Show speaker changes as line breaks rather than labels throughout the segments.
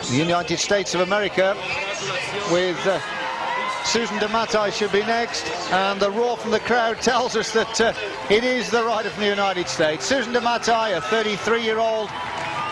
The United States of America with Susan DeMattei should be next, and the roar from the crowd tells us that it is the rider from the United States. Susan DeMattei, a 33-year-old,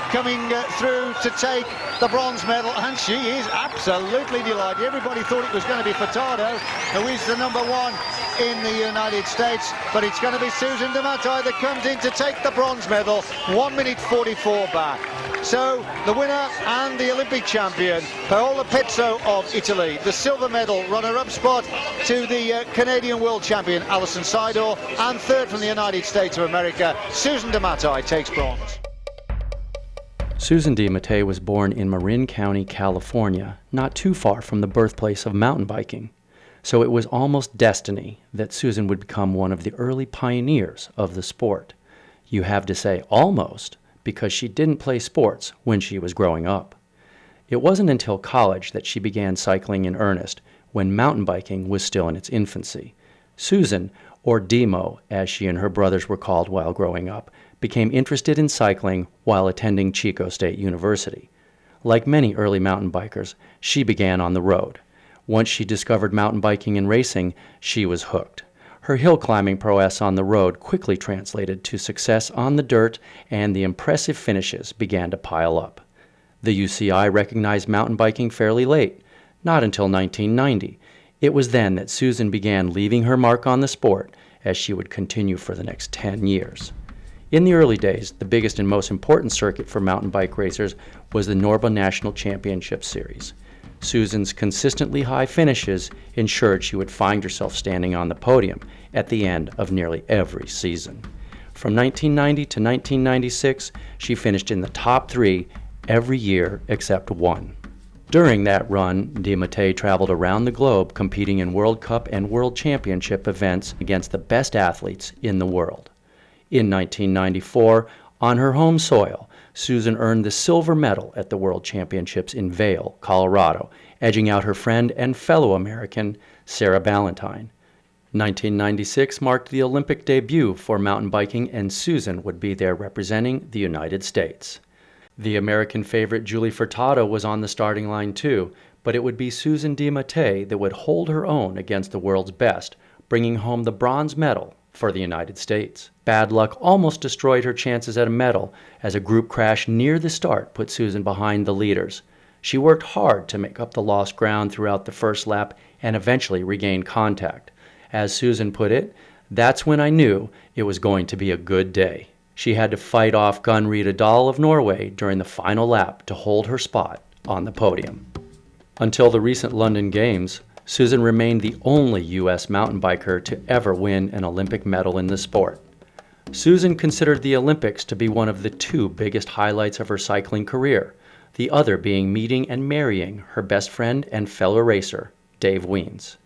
coming through to take the bronze medal, and she is absolutely delighted. Everybody thought it was going to be Furtado, who is the number one in the United States, but it's going to be Susan DeMattei that comes in to take the bronze medal, 1 minute 44 back. So the winner and the Olympic champion, Paola Pezzo of Italy, the silver medal runner-up spot to the Canadian world champion Alison Seidel, and third from the United States of America, Susan DeMattei takes bronze.
Susan DeMattei was born in Marin County, California, not too far from the birthplace of mountain biking. So it was almost destiny that Susan would become one of the early pioneers of the sport. You have to say almost, because she didn't play sports when she was growing up. It wasn't until college that she began cycling in earnest, when mountain biking was still in its infancy. Susan, or Demo, as she and her brothers were called while growing up, became interested in cycling while attending Chico State University. Like many early mountain bikers, she began on the road. Once she discovered mountain biking and racing, she was hooked. Her hill climbing prowess on the road quickly translated to success on the dirt, and the impressive finishes began to pile up. The UCI recognized mountain biking fairly late, not until 1990. It was then that Susan began leaving her mark on the sport, as she would continue for the next 10 years. In the early days, the biggest and most important circuit for mountain bike racers was the Norba National Championship Series. Susan's consistently high finishes ensured she would find herself standing on the podium at the end of nearly every season. From 1990 to 1996, she finished in the top 3 every year except one. During that run, DeMattei traveled around the globe competing in World Cup and World Championship events against the best athletes in the world. In 1994, on her home soil, Susan earned the silver medal at the World Championships in Vail, Colorado, edging out her friend and fellow American, Sarah Ballantyne. 1996 marked the Olympic debut for mountain biking, and Susan would be there representing the United States. The American favorite Julie Furtado was on the starting line too, but it would be Susan DeMattei that would hold her own against the world's best, bringing home the bronze medal for the United States. Bad luck almost destroyed her chances at a medal, as a group crash near the start put Susan behind the leaders. She worked hard to make up the lost ground throughout the first lap and eventually regained contact. As Susan put it, "That's when I knew it was going to be a good day." She had to fight off Gunn Rita Dahl of Norway during the final lap to hold her spot on the podium. Until the recent London Games, Susan remained the only U.S. mountain biker to ever win an Olympic medal in the sport. Susan considered the Olympics to be one of the 2 biggest highlights of her cycling career, the other being meeting and marrying her best friend and fellow racer, Dave Wiens.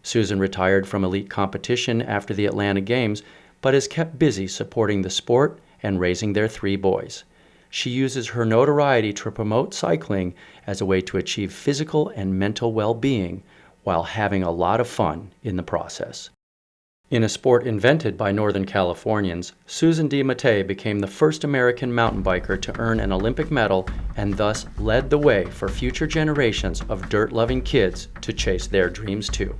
Susan retired from elite competition after the Atlanta Games, but is kept busy supporting the sport and raising their 3 boys. She uses her notoriety to promote cycling as a way to achieve physical and mental well-being, while having a lot of fun in the process. In a sport invented by Northern Californians, Susan DeMattei became the first American mountain biker to earn an Olympic medal, and thus led the way for future generations of dirt-loving kids to chase their dreams too.